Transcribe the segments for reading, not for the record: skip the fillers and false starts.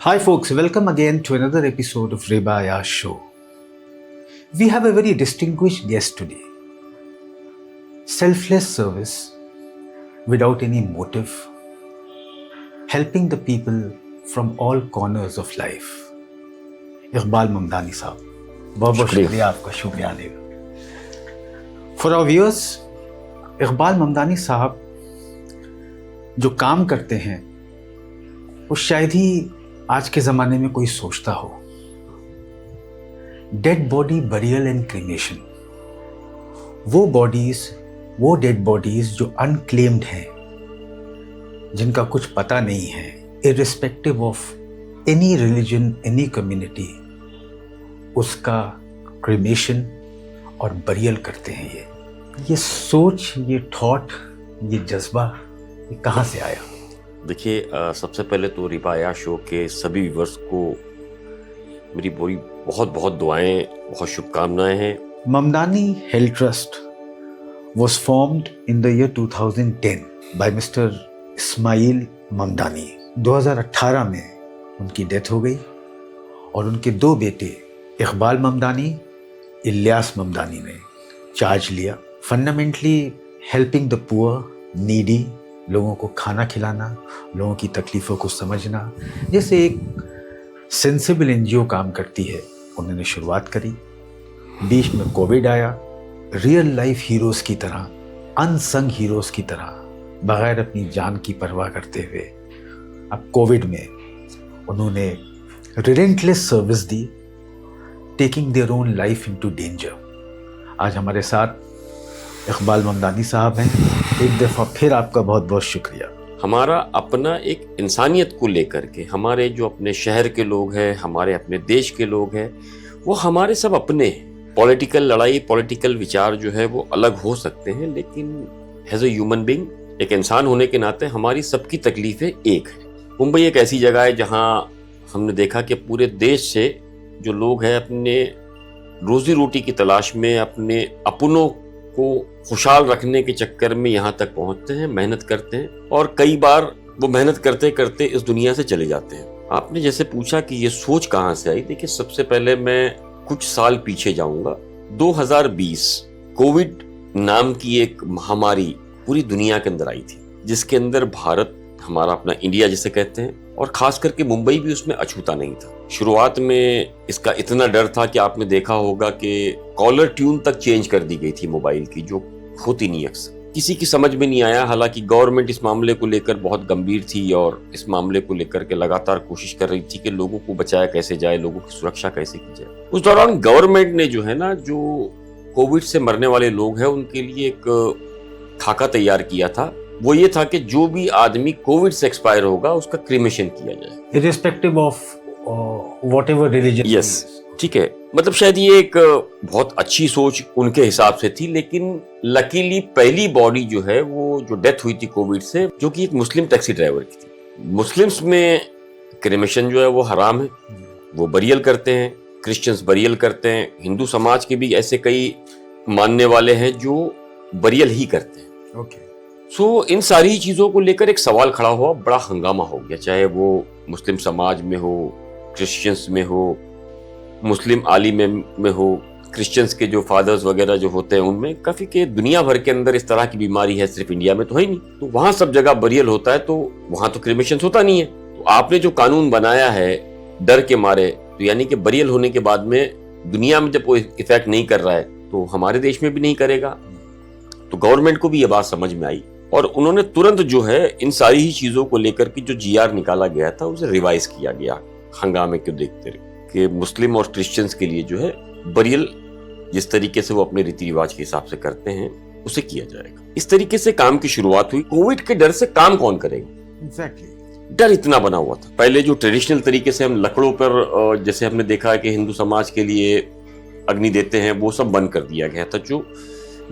Hi, folks, welcome again to another episode of Rebaya Show. We have a very distinguished guest today. Selfless service without any motive, helping the people from all corners of life. Iqbal Mamdani साहब, बहुत बहुत शुक्रिया आपका, शुक्रिया देगा. For our viewers, Iqbal Mamdani साहब जो काम करते हैं वो शायद ही आज के ज़माने में कोई सोचता हो. Dead body burial and cremation, वो डेड बॉडीज जो अनक्लेम्ड हैं, जिनका कुछ पता नहीं है, irrespective of any religion, any community, उसका क्रीमेशन और बरियल करते हैं. ये सोच, ये थॉट, ये जज्बा, ये कहाँ से आया? देखिए, सबसे पहले तो रिबाया शो के सभी व्यूअर्स को मेरी बहुत बहुत दुआएं, बहुत शुभकामनाएं हैं. Mamdani health trust was formed in the year 2010 by Mr. Ismail Mamdani. 2018 में उनकी डेथ हो गई और उनके दो बेटे इकबाल ममदानी, इलियास ममदानी ने चार्ज लिया. Fundamentally helping the poor, needy, लोगों को खाना खिलाना, लोगों की तकलीफ़ों को समझना, जैसे एक सेंसिबल एनजीओ काम करती है, उन्होंने शुरुआत करी. बीच में कोविड आया. रियल लाइफ हीरोज़ की तरह, अनसंग हीरोज़ की तरह, बग़ैर अपनी जान की परवाह करते हुए अब कोविड में उन्होंने relentless service the, taking their own life into danger. आज हमारे साथ इकबाल ममदानी साहब हैं. एक दफ़ा फिर आपका बहुत बहुत शुक्रिया. हमारा अपना एक इंसानियत को लेकर के, हमारे जो अपने शहर के लोग हैं, हमारे अपने देश के लोग हैं, वो हमारे सब अपने. पॉलिटिकल लड़ाई, पॉलिटिकल विचार जो है वो अलग हो सकते हैं, लेकिन एज ए ह्यूमन बीइंग, एक इंसान होने के नाते हमारी सबकी तकलीफें एक है. मुंबई एक ऐसी जगह है जहाँ हमने देखा कि पूरे देश से जो लोग हैं अपने रोजी रोटी की तलाश में, अपने अपनों को खुशहाल रखने के चक्कर में यहाँ तक पहुँचते हैं, मेहनत करते हैं, और कई बार वो मेहनत करते करते इस दुनिया से चले जाते हैं. आपने जैसे पूछा कि ये सोच कहाँ से आई, देखिए सबसे पहले मैं कुछ साल पीछे जाऊंगा. 2020 कोविड नाम की एक महामारी पूरी दुनिया के अंदर आई थी, जिसके अंदर भारत, हमारा अपना इंडिया जिसे कहते हैं, और खास करके मुंबई भी उसमें अछूता नहीं था. शुरुआत में इसका इतना डर था कि आपने देखा होगा कि कॉलर ट्यून तक चेंज कर दी गई थी मोबाइल की, जो होती नहीं अक्सर. किसी की समझ में नहीं आया. हालांकि गवर्नमेंट इस मामले को लेकर बहुत गंभीर थी और इस मामले को लेकर के लगातार कोशिश कर रही थी कि लोगों को बचाया कैसे जाए, लोगों की सुरक्षा कैसे की जाए. उस दौरान गवर्नमेंट ने जो है ना, जो कोविड से मरने वाले लोग हैं उनके लिए एक खाका तैयार किया था. वो ये था कि जो भी आदमी कोविड से एक्सपायर होगा उसका क्रीमेशन किया जाए, irrespective of whatever religion. Yes, ठीक है. मतलब शायद ये एक बहुत अच्छी सोच उनके हिसाब से थी, लेकिन लकीली पहली बॉडी जो है, वो जो डेथ हुई थी कोविड से, जो कि एक मुस्लिम टैक्सी ड्राइवर की थी. मुस्लिम्स में क्रीमेशन जो है वो हराम है, वो बरियल करते हैं. क्रिश्चियंस बरियल करते हैं. हिंदू समाज के भी ऐसे कई मानने वाले हैं जो बरियल ही करते हैं. ओके. सो इन सारी चीजों को लेकर एक सवाल खड़ा हुआ, बड़ा हंगामा हो गया, चाहे वो मुस्लिम समाज में हो, क्रिश्चियंस में हो, मुस्लिम आलिम में हो, क्रिश्चियंस के जो फादर्स वगैरह जो होते हैं उनमें. काफी के दुनिया भर के अंदर इस तरह की बीमारी है, सिर्फ इंडिया में तो है नहीं. तो वहां सब जगह बरियल होता है, तो वहां तो क्रीमेशन होता नहीं है. तो आपने जो कानून बनाया है डर के मारे, तो यानी कि बरियल होने के बाद में दुनिया में जब कोई इफेक्ट नहीं कर रहा है, तो हमारे देश में भी नहीं करेगा. तो गवर्नमेंट को भी ये बात समझ में आई और उन्होंने तुरंत जो है इन सारी ही चीजों को लेकर के जो जीआर निकाला गया था उसे रिवाइज किया गया, हंगामे को देखते रहे, कि मुस्लिम और क्रिश्चियंस के लिए जो है बरियल जिस तरीके से वो अपने रीति रिवाज के हिसाब से करते हैं उसे किया जाएगा. इस तरीके से काम की शुरुआत हुई. कोविड के डर से काम कौन करेगा? एग्जैक्टली. डर इतना बना हुआ था. पहले जो ट्रेडिशनल तरीके से हम लकड़ों पर, जैसे हमने देखा है कि हिंदू समाज के लिए अग्नि देते हैं, वो सब बंद कर दिया गया था. जो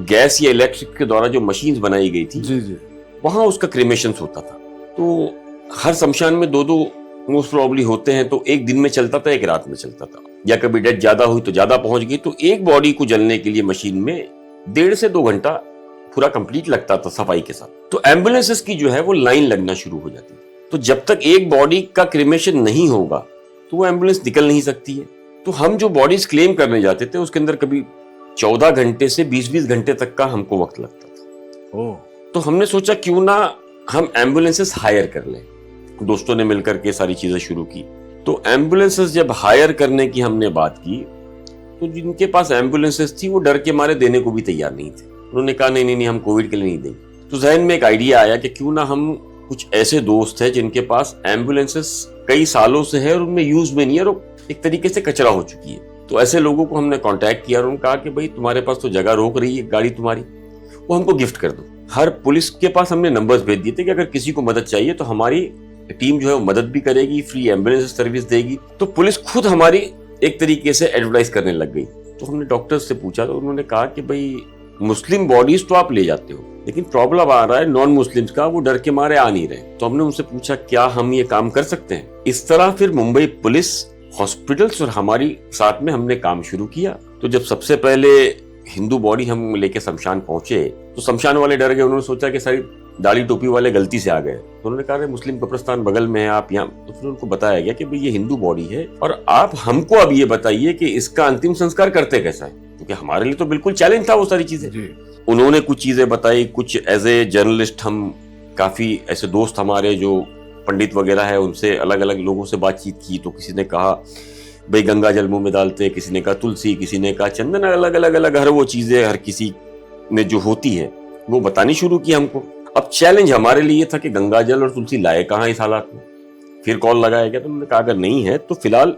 गैस या इलेक्ट्रिक के द्वारा जो मशीन्स बनाई गई थी, जी, वहां उसका क्रीमेशन होता था. तो हर शमशान में दो मोस्ट प्रोबेबली होते हैं, तो एक दिन में चलता था, एक रात में चलता था, या कभी डेथ ज्यादा हुई तो ज्यादा पहुंच गई, तो एक बॉडी को जलने के लिए मशीन में 1.5 से 2 घंटा पूरा कंप्लीट लगता था सफाई के साथ. तो एम्बुलेंसेस की जो है वो लाइन लगना शुरू हो जाती थी. तो जब तक एक बॉडी का क्रिमेशन नहीं होगा तो वो एम्बुलेंस निकल नहीं सकती है। तो हम जो बॉडीज क्लेम करने जाते थे उसके अंदर कभी 14 घंटे से 20-20 घंटे तक का हमको वक्त लगता था। तो हमने सोचा क्यों ना हम एम्बुलेंसेस हायर कर लें। दोस्तों ने मिलकर के सारी चीजें शुरू की। तो एम्बुलेंसेस जब हायर करने की हमने बात की तो जिनके पास एम्बुलेंसेस थी वो डर के मारे देने को भी तैयार नहीं थे। उन्होंने कहा नहीं नहीं नहीं, हम कोविड के लिए नहीं देंगे। तो जहन में एक आइडिया आया कि क्यों ना हम कुछ ऐसे दोस्त हैं जिनके पास एम्बुलेंसेस कई सालों से है और उनमें यूज में नहीं है और एक तरीके से कचरा हो चुकी है। तो ऐसे लोगों को हमने कांटेक्ट किया और उन्होंने कहा कि भाई तुम्हारे पास तो जगह रोक रही है गाड़ी तुम्हारी, वो हमको गिफ्ट कर दो। हर पुलिस के पास हमने नंबर्स भेज दिए थे कि अगर किसी को मदद चाहिए तो हमारी टीम जो है वो मदद भी करेगी, फ्री एम्बुलेंस सर्विस देगी। तो पुलिस खुद हमारी एक तरीके से एडवर्टाइज करने लग गई। तो हमने डॉक्टर्स से पूछा तो उन्होंने कहा कि भाई मुस्लिम बॉडीज तो आप ले जाते हो लेकिन प्रॉब्लम आ रहा है नॉन मुस्लिम्स का, वो डर के मारे आ नहीं रहे। तो हमने उनसे पूछा क्या हम ये काम कर सकते हैं। इस तरह फिर मुंबई पुलिस, हॉस्पिटल्स और हमारी साथ में हमने काम शुरू किया। तो जब सबसे पहले हिंदू बॉडी हम लेके शमशान पहुंचे तो शमशान वाले डर गए। उन्होंने सोचा कि सारी दाढ़ी टोपी वाले गलती से आ गए। तो उन्होंने कहा मुस्लिम कब्रिस्तान बगल में है, आप यहाँ। तो फिर उनको बताया गया कि भाई ये हिंदू बॉडी है और आप हमको अब ये बताइए कि इसका अंतिम संस्कार करते कैसा है, क्योंकि हमारे लिए तो बिल्कुल चैलेंज था वो सारी चीजें। उन्होंने कुछ चीजें बताई, कुछ एज ए जर्नलिस्ट हम काफी ऐसे दोस्त हमारे जो पंडित वगैरह है उनसे अलग अलग लोगों से बातचीत की। तो किसी ने कहा भाई गंगा जल मुंह में डालते, किसी ने कहा तुलसी, किसी ने कहा चंदन, अलग अलग अलग हर वो चीजें हर किसी में जो होती है वो बतानी शुरू की हमको। अब चैलेंज हमारे लिए था कि गंगा जल और तुलसी लाए कहाँ इस हालात में। फिर कॉल लगाया गया तो उन्होंने कहा अगर नहीं है तो फिलहाल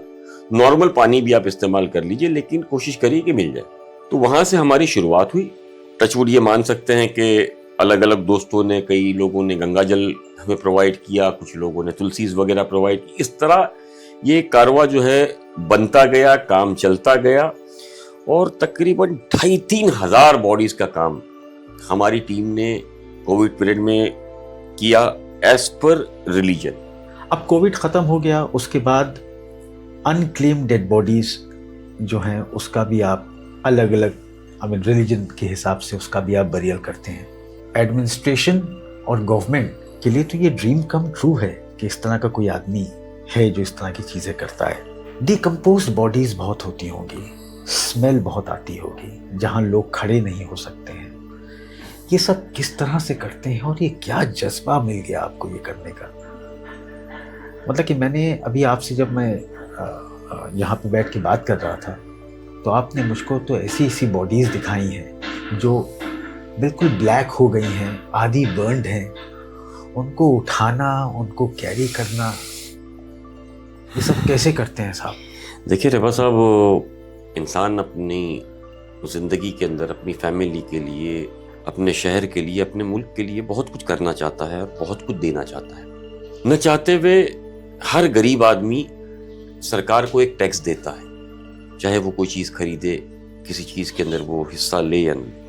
नॉर्मल पानी भी आप इस्तेमाल कर लीजिए लेकिन कोशिश करिए कि मिल जाए। तो वहां से हमारी शुरुआत हुई। टचवुड ये मान सकते हैं कि अलग अलग दोस्तों ने, कई लोगों ने गंगा जल हमें प्रोवाइड किया, कुछ लोगों ने तुलसीज वगैरह प्रोवाइड की। इस तरह ये कारवा जो है बनता गया, काम चलता गया और तकरीबन 2,500-3 हजार बॉडीज का काम हमारी टीम ने कोविड पीरियड में किया एज पर रिलीजन। अब कोविड खत्म हो गया, उसके बाद अनक्लेम्ड डेड बॉडीज जो हैं उसका भी आप अलग अलग रिलीजन के हिसाब से उसका भी आप बरियल करते हैं। एडमिनिस्ट्रेशन और गवर्नमेंट के लिए तो ये ड्रीम कम ट्रू है कि इस तरह का कोई आदमी है जो इस तरह की चीजें करता है। डिकम्पोज्ड बॉडीज बहुत होती होंगी, स्मेल बहुत आती होगी, जहां लोग खड़े नहीं हो सकते हैं। ये सब किस तरह से करते हैं और ये क्या जज्बा मिल गया आपको ये करने का? मतलब कि मैंने अभी आपसे जब मैं यहाँ पे बैठ के बात कर रहा था तो आपने मुझको तो ऐसी ऐसी बॉडीज दिखाई हैं जो बिल्कुल ब्लैक हो गई हैं, आधी बर्न्ड हैं। उनको उठाना, उनको कैरी करना, ये सब कैसे करते हैं साहब? देखिए रेबा साहब, इंसान अपनी जिंदगी के अंदर अपनी फैमिली के लिए, अपने शहर के लिए, अपने मुल्क के लिए बहुत कुछ करना चाहता है और बहुत कुछ देना चाहता है। न चाहते हुए हर गरीब आदमी सरकार को एक टैक्स देता है, चाहे वो कोई चीज़ खरीदे, किसी चीज़ के अंदर वो हिस्सा ले या नहीं।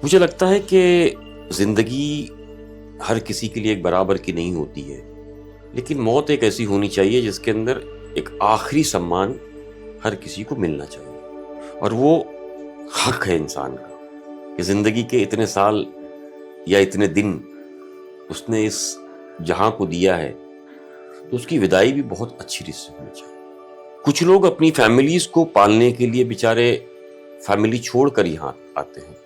मुझे लगता है कि ज़िंदगी हर किसी के लिए एक बराबर की नहीं होती है, लेकिन मौत एक ऐसी होनी चाहिए जिसके अंदर एक आखिरी सम्मान हर किसी को मिलना चाहिए। और वो हक है इंसान का कि ज़िंदगी के इतने साल या इतने दिन उसने इस जहां को दिया है तो उसकी विदाई भी बहुत अच्छी रीत से होनी चाहिए। कुछ लोग अपनी फैमिलीज को पालने के लिए बेचारे फैमिली छोड़कर यहाँ आते हैं,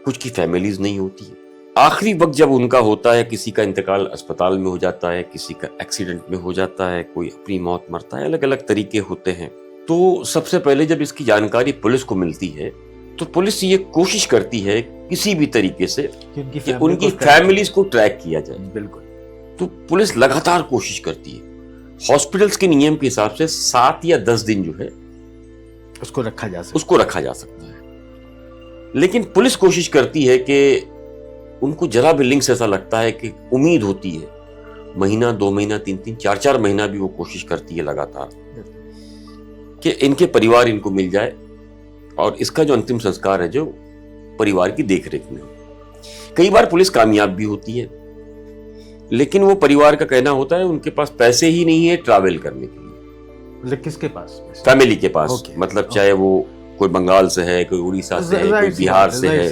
कुछ की फैमिलीज नहीं होती है। आखिरी वक्त जब उनका होता है, किसी का इंतकाल अस्पताल में हो जाता है, किसी का एक्सीडेंट में हो जाता है, कोई अपनी मौत मरता है, अलग अलग तरीके होते हैं। तो सबसे पहले जब इसकी जानकारी पुलिस को मिलती है तो पुलिस ये कोशिश करती है किसी भी तरीके से कि उनकी फैमिलीज को ट्रैक किया जाए। बिल्कुल। तो पुलिस लगातार कोशिश करती है। हॉस्पिटल्स के नियम के हिसाब से 7 या 10 दिन जो है उसको रखा जा सकता है, लेकिन पुलिस कोशिश करती है कि उनको जरा भी लिंक्स ऐसा लगता है कि उम्मीद होती है, महीना 2 महीना 3-3 4-4 महीना भी वो कोशिश करती है लगातार कि इनके परिवार इनको मिल जाए और इसका जो अंतिम संस्कार है जो परिवार की देखरेख में हो। कई बार पुलिस कामयाब भी होती है, लेकिन वो परिवार का कहना होता है उनके पास पैसे ही नहीं है ट्रैवल करने के लिए। लेकिन किसके पास? फैमिली के पास। मतलब चाहे वो कोई बंगाल से है, कोई उड़ीसा से है, कोई बिहार से है,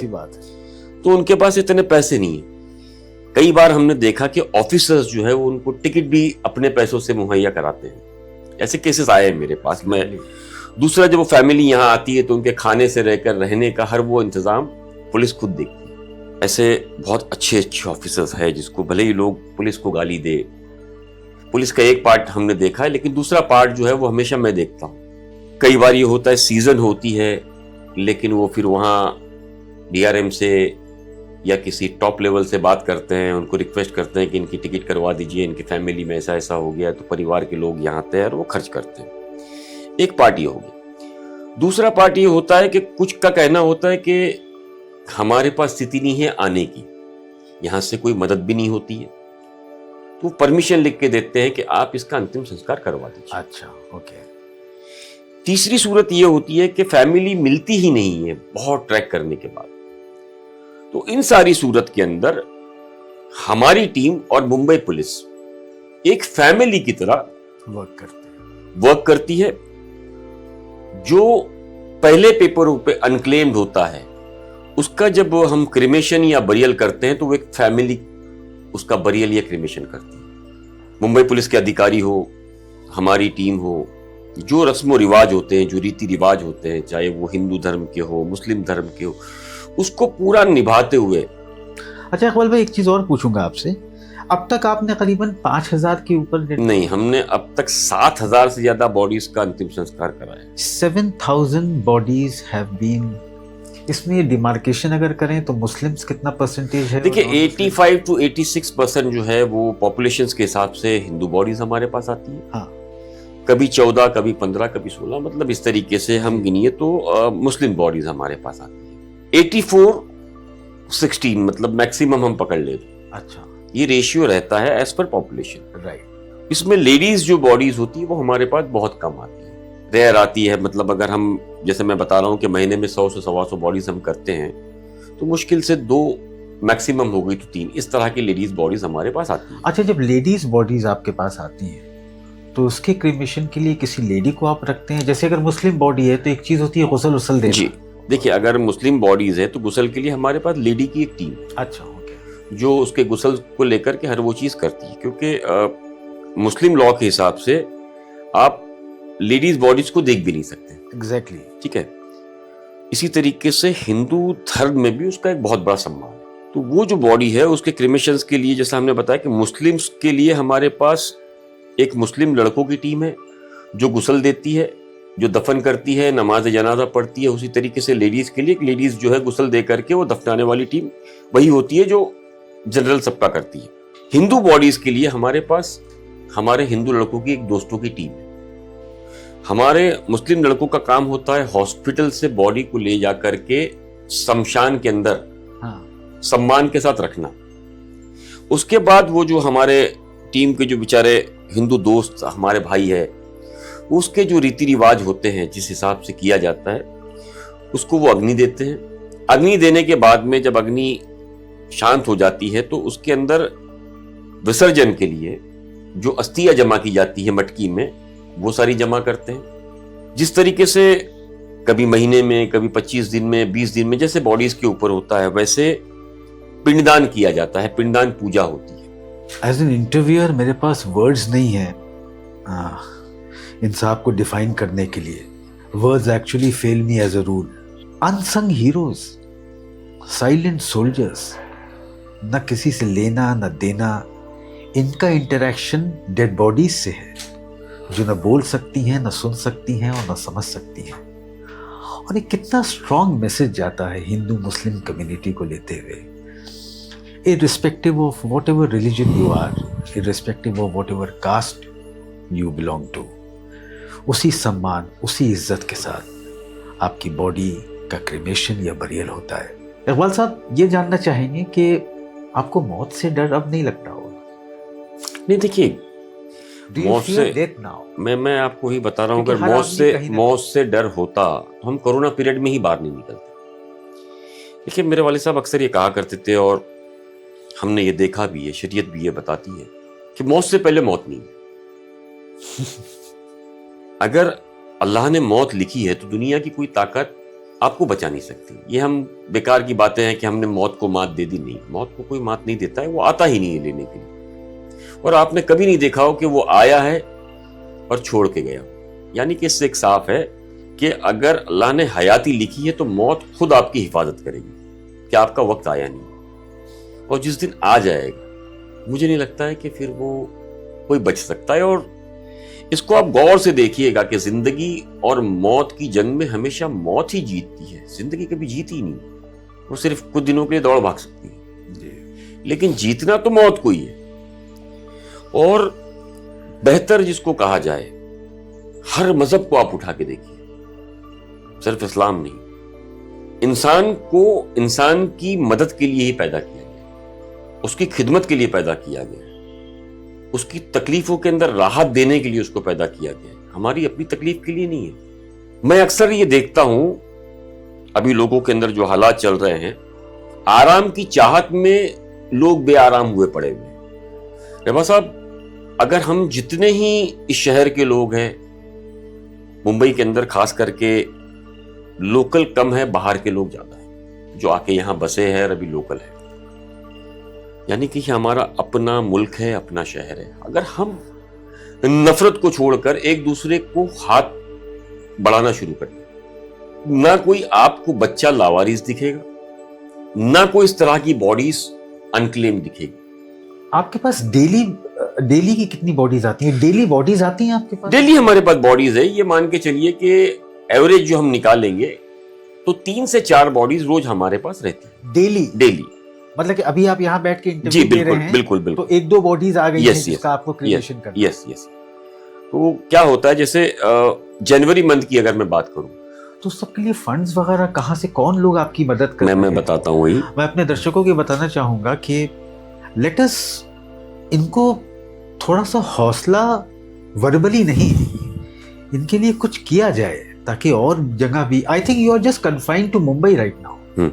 तो उनके पास इतने पैसे नहीं है। कई बार हमने देखा कि ऑफिसर्स जो है वो उनको टिकट भी अपने पैसों से मुहैया कराते हैं। ऐसे केसेस आए हैं मेरे पास। मैं दूसरा, जब वो फैमिली यहाँ आती है तो उनके खाने से रहकर रहने का हर वो इंतजाम पुलिस खुद देखती है। ऐसे बहुत अच्छे अच्छे ऑफिसर्स हैं जिसको भले ही लोग पुलिस को गाली दे, पुलिस का एक पार्ट हमने देखा है, लेकिन दूसरा पार्ट जो है वो हमेशा मैं देखता हूँ। कई बार ये होता है सीजन होती है, लेकिन वो फिर वहाँ डीआरएम से या किसी टॉप लेवल से बात करते हैं, उनको रिक्वेस्ट करते हैं कि इनकी टिकट करवा दीजिए, इनकी फैमिली में ऐसा ऐसा हो गया, तो परिवार के लोग यहाँ आते हैं और वो खर्च करते हैं। एक पार्ट ये होगी। दूसरा पार्ट ये होता है कि कुछ का कहना होता है कि हमारे पास स्थिति नहीं है आने की, यहाँ से कोई मदद भी नहीं होती है, तो परमिशन लिख के देते हैं कि आप इसका अंतिम संस्कार करवा दीजिए। अच्छा, ओके। तीसरी सूरत ये होती है कि फैमिली मिलती ही नहीं है बहुत ट्रैक करने के बाद। तो इन सारी सूरत के अंदर हमारी टीम और मुंबई पुलिस एक फैमिली की तरह वर्क करती है। जो पहले पेपरों पे अनक्लेम्ड होता है उसका जब हम क्रिमेशन या बरियल करते हैं तो वो एक फैमिली उसका बरियल या क्रिमेशन करती है। मुंबई पुलिस के अधिकारी हो, हमारी टीम हो, जो रस्म रिवाज होते हैं, जो रीति रिवाज होते हैं, चाहे वो हिंदू धर्म के हो, मुस्लिम धर्म के हो, उसको पूरा निभाते हुए। अच्छा इकबाल भाई, एक चीज और पूछूंगा आपसे, अब तक आपने करीबन 5000 के ऊपर नहीं, हमने अब तक 7000 से ज्यादा बॉडीज का अंतिम संस्कार कराया। 7000 बॉडीज हैव बीन। इसमें ये डिमार्केशन अगर करें तो मुस्लिम्स कितना परसेंटेज है? देखिए 85 to 86% जो है वो पॉपुलेशन के हिसाब से हिंदू बॉडीज हमारे पास आती है। हाँ। कभी 14, कभी 15, कभी 16, मतलब इस तरीके से हम गिनिए तो मुस्लिम बॉडीज हमारे पास आती है। 84-16 मतलब मैक्सिमम हम पकड़ ले। अच्छा, ये रेशियो रहता है एज पर पॉपुलेशन। राइट। इसमें लेडीज जो बॉडीज होती है वो हमारे पास बहुत कम आती है, रेयर आती है। मतलब अगर हम, जैसे मैं बता रहा हूँ कि महीने में 100 से 125 बॉडीज हम करते हैं तो मुश्किल से 2, मैक्सिमम हो गई तो 3, इस तरह की लेडीज बॉडीज हमारे पास आती है। अच्छा, जब लेडीज बॉडीज आपके पास आती हैं तो उसके क्रिमेशन के लिए किसी लेडी को आप रखते हैं? जैसे अगर मुस्लिम बॉडी है तो एक चीज होती है गुस्ल उसल देना। जी देखिए, अगर मुस्लिम बॉडीज है तो गुस्ल के लिए हमारे पास लेडी की एक टीम। अच्छा, ओके। जो उसके गुस्ल को लेकर के हर वो चीज करती है, क्योंकि मुस्लिम लॉ के हिसाब से आप लेडीज बॉडीज को देख भी नहीं सकते। एग्जैक्टली। ठीक है। इसी तरीके से हिंदू धर्म में भी उसका एक बहुत बड़ा सम्मान है। तो वो जो बॉडी है उसके क्रिमेशंस के लिए, जैसा हमने बताया कि मुस्लिम्स के लिए हमारे पास एक मुस्लिम लड़कों की टीम है जो गुस्ल देती है, जो दफन करती है, नमाज जनाजा पढ़ती है। उसी तरीके से लेडीज के लिए एक लेडीज जो है गुस्ल दे करके वो दफनाने वाली टीम वही होती है जो जनरल सबका करती है। हिंदू बॉडीज के लिए हमारे पास हमारे हिंदू लड़कों की एक दोस्तों की टीम है। हमारे मुस्लिम लड़कों का काम होता है हॉस्पिटल से बॉडी को ले जा करके शमशान के अंदर सम्मान के साथ रखना। उसके बाद वो जो हमारे टीम के जो बेचारे हिंदू दोस्त हमारे भाई है, उसके जो रीति रिवाज होते हैं जिस हिसाब से किया जाता है उसको वो अग्नि देते हैं। अग्नि देने के बाद में जब अग्नि शांत हो जाती है तो उसके अंदर विसर्जन के लिए जो अस्थियां जमा की जाती है मटकी में, वो सारी जमा करते हैं। जिस तरीके से कभी महीने में, कभी 25 दिन में, 20 दिन में, जैसे बॉडीज के ऊपर होता है वैसे पिंडदान किया जाता है, पिंडदान पूजा होती है। एज एन इंटरव्यूअर मेरे पास वर्ड्स नहीं है इंसाफ को डिफाइन करने के लिए। Words actually fail me as a rule. Unsung heroes, silent soldiers, न किसी से लेना न देना, इनका इंटरेक्शन डेड बॉडीज से है जो न बोल सकती हैं, न सुन सकती हैं और न समझ सकती हैं। और ये कितना स्ट्रॉन्ग मैसेज जाता है हिंदू मुस्लिम कम्युनिटी को लेते हुए। Irrespective of whatever religion you are, irrespective of whatever caste you belong to, उसी सम्मान, उसी इज्जत के साथ आपकी बॉडी का क्रिमेशन या बरियल होता है। इकबाल साहब, ये जानना चाहेंगे कि आपको मौत से डर अब नहीं लगता होगा? नहीं, देखिए मौत से डेथ नाउ, मैं आपको ही बता रहा हूँ, अगर मौत से डर होता तो हम कोरोना पीरियड में ही बाहर नहीं निकलते। देखिए मेरे वाले साहब अक्सर ये कहा करते थे और हमने ये देखा भी है, शरीयत भी ये बताती है कि मौत से पहले मौत नहीं। अगर अल्लाह ने मौत लिखी है तो दुनिया की कोई ताकत आपको बचा नहीं सकती। ये हम बेकार की बातें हैं कि हमने मौत को मात दे दी, नहीं, मौत को कोई मात नहीं देता है, वो आता ही नहीं है लेने के लिए। और आपने कभी नहीं देखा हो कि वो आया है और छोड़ के गया। यानी कि इससे एक साफ है कि अगर अल्लाह ने हयाती लिखी है तो मौत खुद आपकी हिफाजत करेगी कि आपका वक्त आया नहीं। और जिस दिन आ जाएगा मुझे नहीं लगता है कि फिर वो कोई बच सकता है। और इसको आप गौर से देखिएगा कि जिंदगी और मौत की जंग में हमेशा मौत ही जीतती है, जिंदगी कभी जीती ही नहीं। वो सिर्फ कुछ दिनों के लिए दौड़ भाग सकती है, लेकिन जीतना तो मौत को ही है। और बेहतर जिसको कहा जाए, हर मजहब को आप उठा के देखिए, सिर्फ इस्लाम नहीं, इंसान को इंसान की मदद के लिए ही पैदा किया गया, उसकी खिदमत के लिए पैदा किया गया, उसकी तकलीफों के अंदर राहत देने के लिए उसको पैदा किया गया, हमारी अपनी तकलीफ के लिए नहीं है। मैं अक्सर ये देखता हूं अभी लोगों के अंदर जो हालात चल रहे हैं, आराम की चाहत में लोग बेआराम हुए पड़े हुए हैं। रहमान साहब, अगर हम जितने ही इस शहर के लोग हैं, मुंबई के अंदर खास करके लोकल कम है, बाहर के लोग ज्यादा है जो आके यहां बसे हैं और अभी लोकल है, यानी कि हमारा अपना मुल्क है, अपना शहर है। अगर हम नफरत को छोड़कर एक दूसरे को हाथ बढ़ाना शुरू करें, ना कोई आपको बच्चा लावारिस दिखेगा, ना कोई इस तरह की बॉडीज अनक्लेम दिखेगी। आपके पास डेली की कितनी बॉडीज आती हैं? डेली बॉडीज आती हैं आपके पास? डेली हमारे पास बॉडीज है, ये मान के चलिए कि एवरेज जो हम निकालेंगे तो 3 से 4 बॉडीज रोज हमारे पास रहती है। डेली मतलब कि अभी आप यहाँ बैठ के जी इंटरव्यू दे रहे हैं, बिल्कुल तो 1-2 बॉडीज आ गई हैं Yes, जिसका आपको क्रिएशन करना है। यस। तो क्या होता है, जैसे जनवरी मंथ की अगर मैं बात करूं, तो सबके लिए फंड्स वगैरह कहाँ से, कौन लोग आपकी मदद कर रहे हैं? मैं बताता हूं। वही मैं अपने दर्शकों को बताना चाहूंगा कि लेट अस इनको थोड़ा सा हौसला, वर्बली नहीं, इनके लिए कुछ किया जाए ताकि और जगह भी। I think you are just confined to Mumbai right now,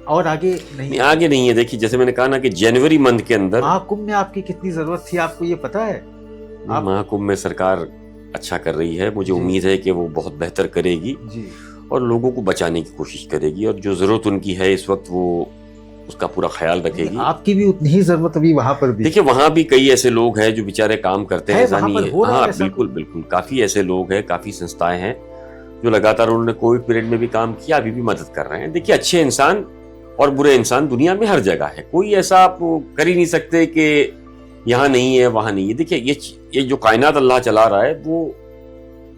और आगे नहीं? आगे नहीं है। देखिए, जैसे मैंने कहा ना कि जनवरी मंथ के अंदर महाकुंभ में आपकी कितनी जरूरत थी, आपको ये पता है? महाकुंभ में सरकार अच्छा कर रही है, मुझे उम्मीद है कि वो बहुत बेहतर करेगी जी, और लोगों को बचाने की कोशिश करेगी, और जो जरूरत उनकी है इस वक्त वो उसका पूरा ख्याल रखेगी। आपकी भी उतनी ही जरूरत अभी वहां पर भी। देखिए, वहां भी कई ऐसे लोग हैं जो बेचारे काम करते हैं, ऐसा नहीं है। हाँ, बिल्कुल बिल्कुल, काफी ऐसे लोग हैं, काफी संस्थाएं हैं जो लगातार उन्होंने कोविड पीरियड में भी काम किया, अभी भी मदद कर रहे हैं। देखिए, अच्छे इंसान और बुरे इंसान दुनिया में हर जगह है, कोई ऐसा आप कर ही नहीं सकते कि यहाँ नहीं है वहां नहीं है। देखिए, ये जो कायनात अल्लाह चला रहा है वो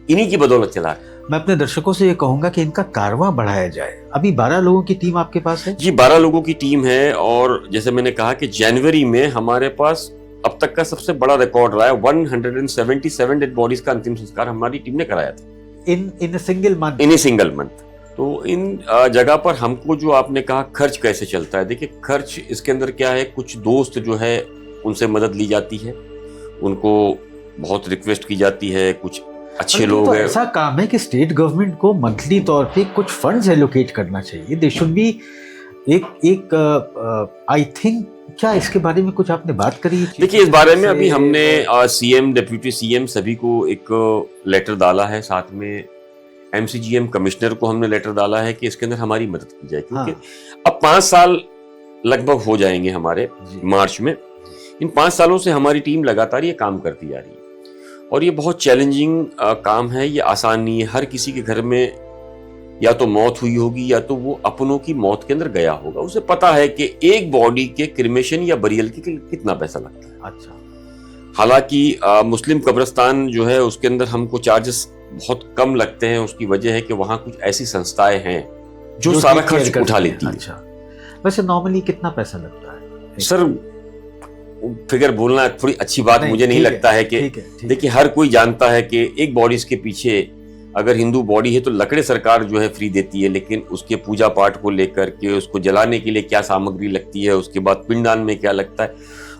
इन्हीं की बदौलत चला रहा है। मैं अपने दर्शकों से ये कहूंगा कि इनका कारवां बढ़ाया जाए। अभी 12 लोगों की टीम आपके पास है? जी, 12 लोगों की टीम है, और जैसे मैंने कहा कि जनवरी में हमारे पास अब तक का सबसे बड़ा रिकॉर्ड रहा है। 177 डेड बॉडीज का अंतिम संस्कार हमारी टीम ने कराया था in a single month. In a single month. तो इन जगह पर हमको जो आपने कहा खर्च कैसे चलता है, देखिए खर्च इसके अंदर क्या है, कुछ दोस्त जो है उनसे मदद ली जाती है, उनको बहुत रिक्वेस्ट की जाती है, कुछ अच्छे लोग तो हैं। ऐसा काम है कि स्टेट गवर्नमेंट को मंथली तौर पे कुछ फंड्स एलोकेट करना चाहिए। दे शुड बी एक आई थिंक, क्या इसके बारे में कुछ आपने बात करी? देखिए, इस बारे में अभी हमने सीएम, डिप्टी सीएम सभी को एक लेटर डाला है, साथ में एमसीजीएम कमिश्नर को हमने लेटर डाला है कि इसके अंदर हमारी मदद की जाए, क्योंकि अब 5 साल लगभग हो जाएंगे हमारे मार्च में। इन 5 सालों से हमारी टीम लगातार ये काम करती जा रही है, और ये बहुत चैलेंजिंग काम है, ये आसान नहीं है। हर किसी के घर में या तो मौत हुई होगी या तो वो अपनों की मौत के अंदर गया होगा, उसे पता है कि एक बॉडी के क्रिमेशन या बरियल के कितना पैसा लगता है। अच्छा, हालांकि मुस्लिम कब्रिस्तान जो है उसके अंदर हमको चार्जेस बहुत कम लगते हैं, उसकी वजह है कि वहां कुछ ऐसी संस्थाएं हैं जो सारा खर्च उठा लेती है। अच्छा, वैसे नॉर्मली कितना पैसा लगता है? सर, फिगर बोलना थोड़ी अच्छी बात मुझे नहीं लगता है कि देखिए, हर कोई जानता है कि एक बॉडीज के पीछे अगर हिंदू बॉडी है तो लकड़े सरकार जो है फ्री देती है, लेकिन उसके पूजा पाठ को लेकर के उसको जलाने के लिए क्या सामग्री लगती है, उसके बाद पिंडदान में क्या लगता है,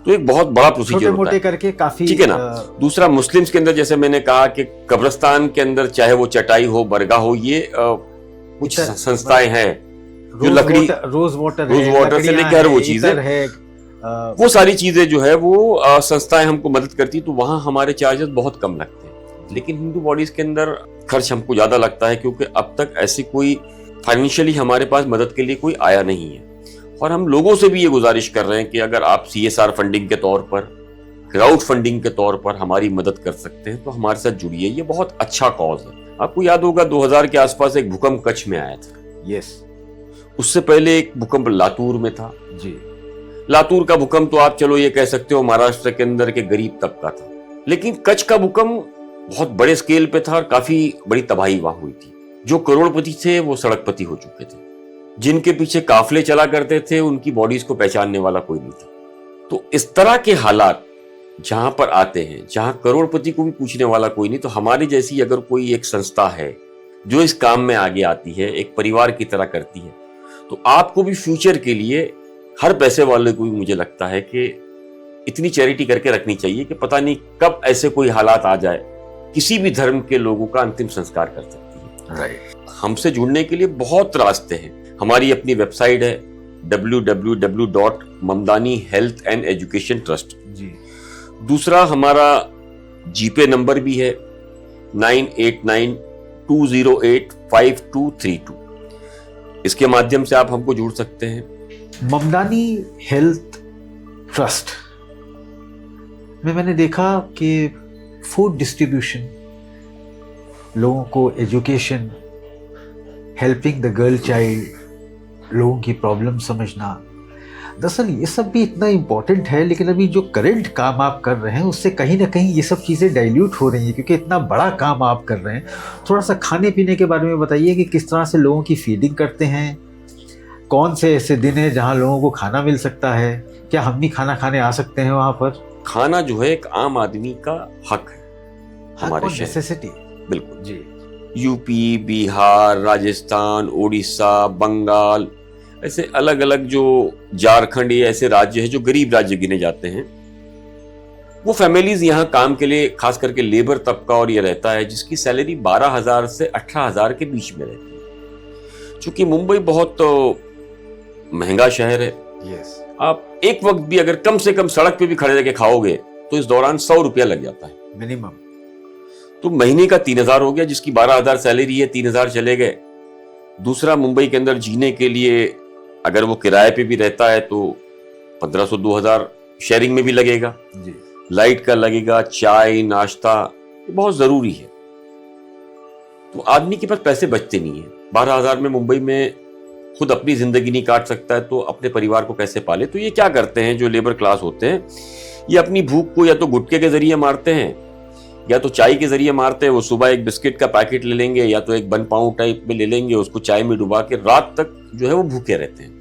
तो एक बहुत बड़ा प्रोसीजर होता है करके काफी, ठीक है ना। दूसरा, मुस्लिम्स के अंदर जैसे मैंने कहा कि कब्रिस्तान के अंदर चाहे वो चटाई हो, बरगा हो, ये कुछ संस्थाएं हैं जो लकड़ी, रोज वाटर से लेकर वो चीजें है, वो सारी चीजें जो है वो संस्थाएं हमको मदद करती, तो वहां हमारे चार्जेस बहुत कम लगते हैं। लेकिन हिंदू बॉडीज के अंदर खर्च हमको ज्यादा लगता है, क्योंकि अब तक ऐसी कोई फाइनेंशियली हमारे पास मदद के लिए कोई आया नहीं है। और हम लोगों से भी ये गुजारिश कर रहे हैं कि अगर आप CSR फंडिंग के तौर पर, क्राउड फंडिंग के तौर पर हमारी मदद कर सकते हैं तो हमारे साथ जुड़िए। ये बहुत अच्छा कॉज है। आपको याद होगा 2000 के आसपास एक भूकंप कच्छ में आया था। यस। उससे पहले एक भूकंप लातूर में था। जी। लातूर का भूकंप तो आप चलो ये कह सकते हो महाराष्ट्र के अंदर के गरीब तबका था, लेकिन कच्छ का भूकंप बहुत बड़े स्केल पे था और काफी बड़ी तबाही वहां हुई थी। जो करोड़पति थे वो सड़कपति हो चुके थे। जिनके पीछे काफले चला करते थे उनकी बॉडीज को पहचानने वाला कोई नहीं था। तो इस तरह के हालात जहां पर आते हैं, जहां करोड़पति को भी पूछने वाला कोई नहीं, तो हमारी जैसी अगर कोई एक संस्था है जो इस काम में आगे आती है, एक परिवार की तरह करती है, तो आपको भी फ्यूचर के लिए, हर पैसे वाले को भी मुझे लगता है कि इतनी चैरिटी करके रखनी चाहिए कि पता नहीं कब ऐसे कोई हालात आ जाए, किसी भी धर्म के लोगों का अंतिम संस्कार कर सकती है। राइट। हमसे जुड़ने के लिए बहुत रास्ते हैं। हमारी अपनी वेबसाइट है www.mamdani Health and Education Trust। जी। दूसरा हमारा जीपे नंबर भी है 9892085232। इसके माध्यम से आप हमको जुड़ सकते हैं। ममदानी हेल्थ ट्रस्ट में मैंने देखा कि फूड डिस्ट्रीब्यूशन, लोगों को education, helping the girl child, लोगों की प्रॉब्लम समझना, दरअसल ये सब भी इतना इम्पोर्टेंट है। लेकिन अभी जो करंट काम आप कर रहे हैं उससे कहीं ना कहीं ये सब चीज़ें डाइल्यूट हो रही हैं, क्योंकि इतना बड़ा काम आप कर रहे हैं। थोड़ा सा खाने पीने के बारे में बताइए कि किस तरह से लोगों की फीडिंग करते हैं, कौन से ऐसे दिन हैं जहां लोगों को खाना मिल सकता है, क्या हम भी खाना खाने आ सकते हैं वहां पर? खाना जो है एक आम आदमी का हक है हमारे शहर। नेसेसिटी। बिल्कुल जी। यूपी, बिहार, राजस्थान, उड़ीसा, बंगाल, ऐसे अलग अलग जो झारखंड, ये ऐसे राज्य हैं जो गरीब राज्य गिने जाते हैं। वो फैमिलीज यहाँ काम के लिए, खास करके लेबर तबका और ये रहता है जिसकी सैलरी 12,000 से 18,000 के बीच में रहती है। चूंकि मुंबई बहुत महंगा शहर है। यस। आप एक वक्त भी अगर कम से कम सड़क पे भी खड़े रह के खाओगे तो इस दौरान 100 रुपया लग जाता है मिनिमम। तो महीने का 3,000 हो गया, जिसकी 12,000 सैलरी है, 3,000 चले गए। दूसरा, मुंबई के अंदर जीने के लिए अगर वो किराए पे भी रहता है तो 1,500-2,000 शेयरिंग में भी लगेगा। जी। लाइट का लगेगा, चाय नाश्ता, ये बहुत जरूरी है। तो आदमी के पास पैसे बचते नहीं है। 12,000 में मुंबई में खुद अपनी जिंदगी नहीं काट सकता है तो अपने परिवार को कैसे पाले? तो ये क्या करते हैं जो लेबर क्लास होते हैं, ये अपनी भूख को या तो गुटके के जरिए मारते हैं या तो चाय के जरिए मारते हैं। वो सुबह एक बिस्किट का पैकेट ले लेंगे या तो एक बन पाउं टाइप में ले लेंगे, उसको चाय में डुबा के रात तक जो है वो भूखे रहते हैं।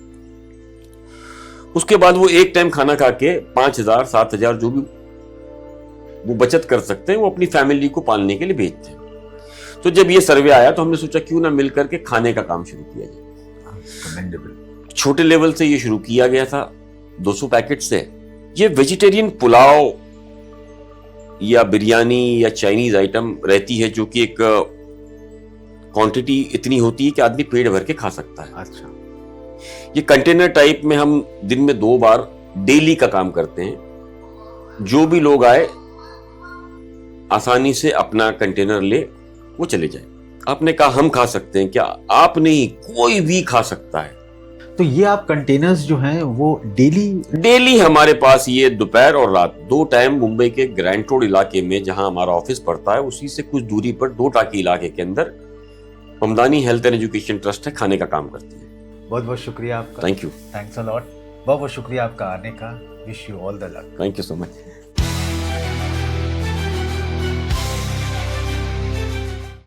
उसके बाद वो एक टाइम खाना खा के 5,000-7,000 जो भी वो बचत कर सकते हैं वो अपनी फैमिली को पालने के लिए भेजते हैं। तो जब ये सर्वे आया तो हमने सोचा क्यों ना मिल करके खाने का काम शुरू किया जाए। छोटे लेवल से ये शुरू किया गया था 200 पैकेट से। ये वेजिटेरियन पुलाव या बिरयानी या चाइनीज आइटम रहती है जो कि एक क्वांटिटी इतनी होती है कि आदमी पेट भर के खा सकता है। अच्छा। ये कंटेनर टाइप में हम दिन में 2 बार डेली का काम करते हैं। जो भी लोग आए आसानी से अपना कंटेनर ले वो चले जाए। आपने कहा हम खा सकते हैं, क्या आप नहीं, कोई भी खा सकता है। तो ये आप कंटेनर्स जो हैं वो डेली हमारे पास ये दोपहर और रात 2 टाइम मुंबई के ग्रैंड रोड इलाके में जहां हमारा ऑफिस पड़ता है उसी से कुछ दूरी पर 2 टाकी इलाके के अंदर Mamdani health and education trust है, खाने का काम करती है। बहुत बहुत शुक्रिया आपका। Thank you. Thanks a lot. बहुत बहुत शुक्रिया आपका आने का। Wish you all the luck. Thank you so much.